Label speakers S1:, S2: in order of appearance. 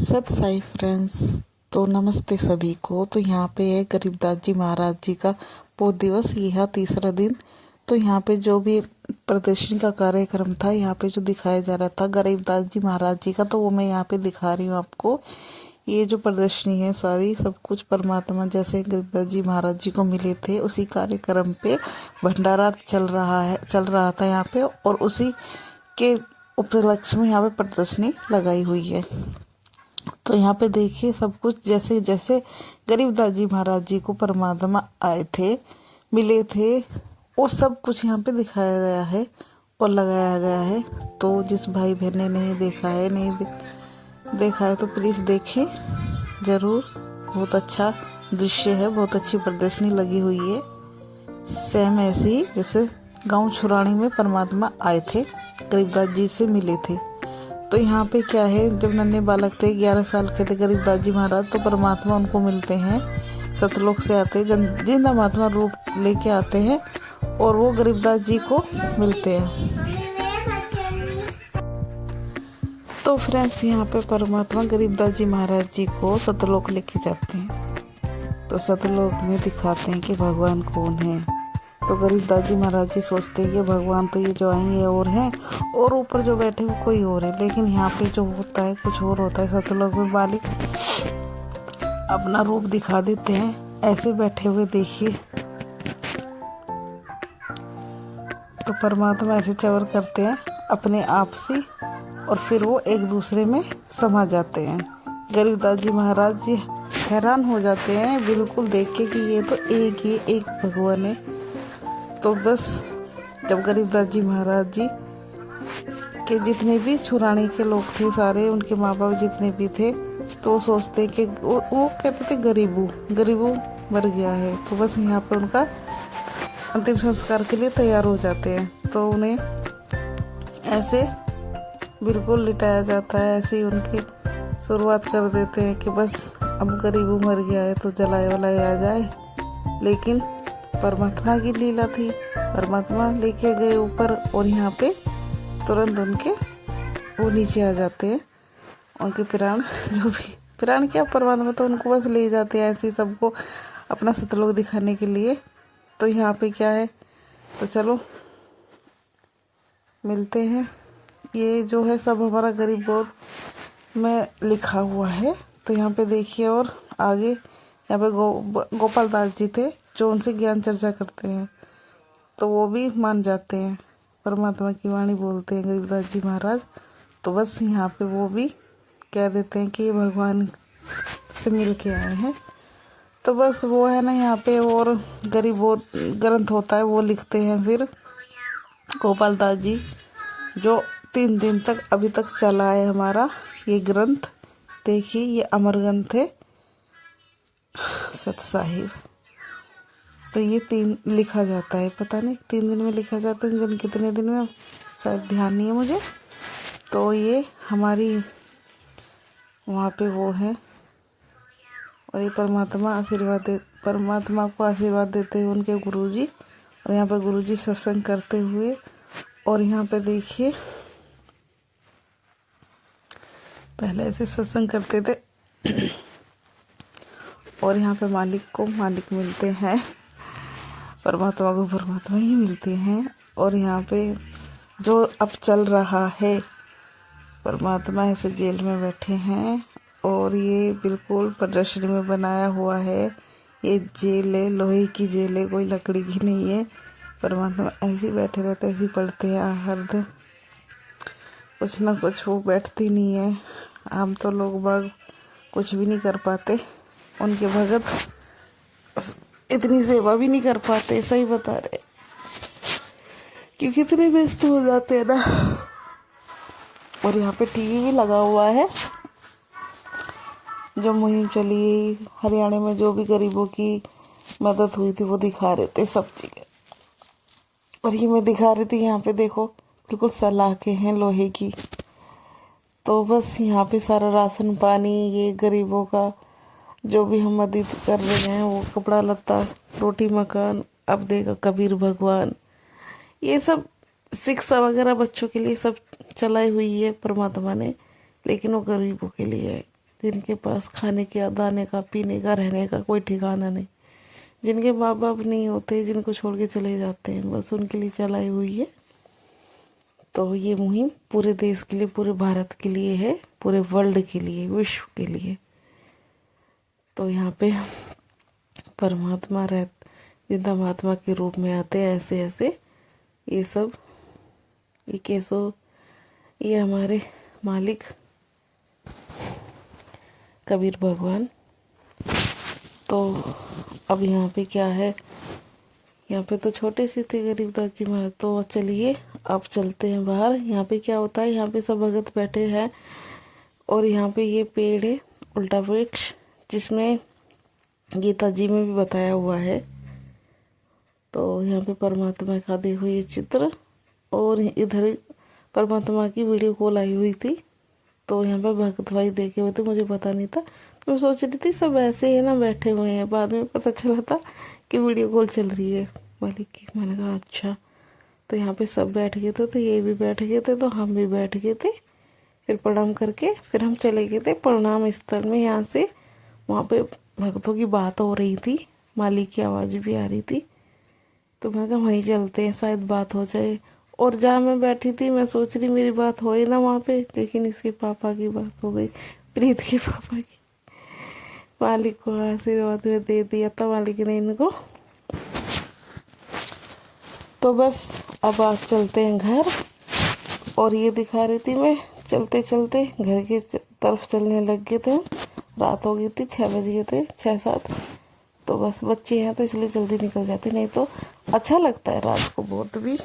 S1: सत साई फ्रेंड्स। तो नमस्ते सभी को। तो यहाँ पे है गरीबदास जी महाराज जी का बहुत दिवस, यह तीसरा दिन। तो यहाँ पे जो भी प्रदर्शनी का कार्यक्रम था, यहाँ पे जो दिखाया जा रहा था गरीबदास जी महाराज जी का, तो वो मैं यहाँ पे दिखा रही हूँ आपको। ये जो प्रदर्शनी है सारी सब कुछ परमात्मा जैसे गरीबदास जी महाराज जी को मिले थे, उसी कार्यक्रम पे भंडारा चल रहा था यहाँ पे, और उसी के उपलक्ष्य में यहाँ पे प्रदर्शनी लगाई हुई है। तो यहाँ पे देखिए सब कुछ जैसे जैसे गरीबदास जी महाराज जी को परमात्मा आए थे, मिले थे, वो सब कुछ यहाँ पे दिखाया गया है और लगाया गया है। तो जिस भाई बहन ने नहीं देखा है, देखा है तो प्लीज़ देखें ज़रूर। बहुत अच्छा दृश्य है, बहुत अच्छी प्रदर्शनी लगी हुई है, सेम ऐसी ही जैसे गांव छुरानी में परमात्मा आए थे, गरीबदास जी से मिले थे। तो यहाँ पे क्या है, जब नन्हे बालक थे 11 साल के थे गरीबदास जी महाराज, तो परमात्मा उनको मिलते हैं, सतलोक से आते हैं, जिंदा महात्मा रूप लेके आते हैं और वो गरीबदास जी को मिलते हैं। तो फ्रेंड्स यहाँ पे परमात्मा गरीबदास जी महाराज जी को सतलोक लेके जाते हैं। तो सतलोक में दिखाते हैं कि भगवान कौन है। तो गरीबदास जी महाराज जी सोचते हैं कि भगवान तो ये जो आए ये और हैं, और ऊपर जो बैठे वो कोई और है। लेकिन यहाँ पे जो होता है कुछ और होता है। सतलोक में मालिक अपना रूप दिखा देते हैं, ऐसे बैठे हुए देखिए। तो परमात्मा ऐसे चवर करते हैं अपने आप से, और फिर वो एक दूसरे में समा जाते हैं। गरीबदास जी महाराज जी हैरान हो जाते हैं बिल्कुल देख के कि ये तो एक भगवान है। तो बस जब गरीबदास जी महाराज जी के जितने भी छुराने के लोग थे, सारे उनके माँ बाप जितने भी थे, तो सोचते कि वो कहते थे गरीबू मर गया है। तो बस यहाँ पे उनका अंतिम संस्कार के लिए तैयार हो जाते हैं। तो उन्हें ऐसे बिल्कुल लिटाया जाता है, ऐसे ही उनकी शुरुआत कर देते हैं कि बस अब गरीबू मर गया है तो जलाए वलाए आ जाए। लेकिन परमात्मा की लीला थी, परमात्मा लेके गए ऊपर, और यहाँ पे तुरंत उनके वो नीचे आ जाते हैं, उनके प्राण, जो भी प्राण क्या, परमात्मा तो उनको बस ले जाते हैं ऐसे सबको अपना सतलोक दिखाने के लिए। तो यहाँ पे क्या है, तो चलो मिलते हैं। ये जो है सब हमारा गरीब गोद में लिखा हुआ है। तो यहाँ पे देखिए, और आगे यहाँ पे गोपाल दास जी थे जो उनसे ज्ञान चर्चा करते हैं, तो वो भी मान जाते हैं, परमात्मा की वाणी बोलते हैं गरीबदास जी महाराज। तो बस यहाँ पे वो भी कह देते हैं कि ये भगवान से मिल के आए हैं। तो बस वो है ना यहाँ पे, और गरीब वो ग्रंथ होता है वो लिखते हैं फिर गोपाल दास जी, जो 3 दिन तक अभी तक चला है हमारा ये ग्रंथ। देखिए ये अमर ग्रंथ है सत साहिब। तो ये 3 लिखा जाता है, पता नहीं 3 दिन में लिखा जाता है, दिन कितने दिन में शायद ध्यान नहीं है मुझे। तो ये हमारी वहाँ पे वो है, और ये परमात्मा को आशीर्वाद देते हुए उनके गुरुजी, और यहाँ पे गुरुजी सत्संग करते हुए, और यहाँ पे देखिए पहले ऐसे सत्संग करते थे और यहाँ पे मालिक मिलते हैं, परमात्मा को परमात्मा ही मिलते हैं। और यहाँ पे जो अब चल रहा है, परमात्मा ऐसे जेल में बैठे हैं, और ये बिल्कुल प्रदर्शनी में बनाया हुआ है। ये जेल है, लोहे की जेल है, कोई लकड़ी की नहीं है। परमात्मा ऐसे ही बैठे रहते, ऐसे ही पढ़ते हैं हरदम, कुछ ना कुछ वो बैठती नहीं है। हम तो लोग बाग कुछ भी नहीं कर पाते, उनके भगत इतनी सेवा भी नहीं कर पाते, सही बता रहे, क्योंकि इतने व्यस्त हो जाते हैं ना। और यहाँ पे टीवी भी लगा हुआ है, जो मुहिम चली हरियाणा में, जो भी गरीबों की मदद हुई थी वो दिखा रहे थे सब चीज़ें। और ये मैं दिखा रही थी, यहाँ पे देखो बिल्कुल सलाखें हैं लोहे की। तो बस यहाँ पे सारा राशन पानी, ये गरीबों का जो भी हम मदद कर रहे हैं, वो कपड़ा लत्ता, रोटी मकान, अब देगा कबीर भगवान, ये सब शिक्षा वगैरह बच्चों के लिए सब चलाई हुई है परमात्मा ने, लेकिन वो गरीबों के लिए है। जिनके पास खाने का, दाने का, पीने का, रहने का कोई ठिकाना नहीं, जिनके माँ बाप नहीं होते, जिनको छोड़ के चले जाते हैं, बस उनके लिए चलाई हुई है। तो ये मुहिम पूरे देश के लिए, पूरे भारत के लिए है, पूरे वर्ल्ड के लिए, विश्व के लिए। तो यहाँ पे परमात्मा जिंदा महात्मा के रूप में आते हैं ऐसे ऐसे, ये सब, ये कैसो, ये हमारे मालिक कबीर भगवान। तो अब यहाँ पे क्या है, यहाँ पे तो छोटे से थे गरीबदास जी महाराज। तो चलिए अब चलते हैं बाहर। यहाँ पे क्या होता है, यहाँ पे सब भगत बैठे हैं और यहाँ पे ये पेड़ है उल्टा वृक्ष, जिसमें गीता जी में भी बताया हुआ है। तो यहाँ पे परमात्मा का देखो ये चित्र, और इधर परमात्मा की वीडियो कॉल आई हुई थी। तो यहाँ पे भगत भाई देखे हुए थे, मुझे पता नहीं था। तो मैं सोच रही थी सब ऐसे ही ना बैठे हुए हैं, बाद में पता चला था कि वीडियो कॉल चल रही है मालिक की। मैंने कहा अच्छा। तो यहाँ पे सब बैठ गए थे, तो ये भी बैठ गए थे, तो हम भी बैठ गए थे। फिर प्रणाम करके फिर हम चले गए थे प्रणाम स्थल में। यहाँ से वहाँ पे भक्तों की बात हो रही थी, मालिक की आवाज़ भी आ रही थी। तो मैंने कहा वहीं चलते हैं, शायद बात हो जाए। और जहाँ मैं बैठी थी मैं सोच रही मेरी बात होए ना वहाँ पे, लेकिन इसके पापा की बात हो गई, प्रीत के पापा की। मालिक को आशीर्वाद में दे दिया था मालिक ने इनको। तो बस अब आप चलते हैं घर। और ये दिखा रही थी मैं, चलते चलते घर की तरफ चलने लग गए थे। रात हो गई थी, 6 बज गए थे, 6-7। तो बस बच्चे हैं तो इसलिए जल्दी निकल जाते, नहीं तो अच्छा लगता है रात को बहुत भी।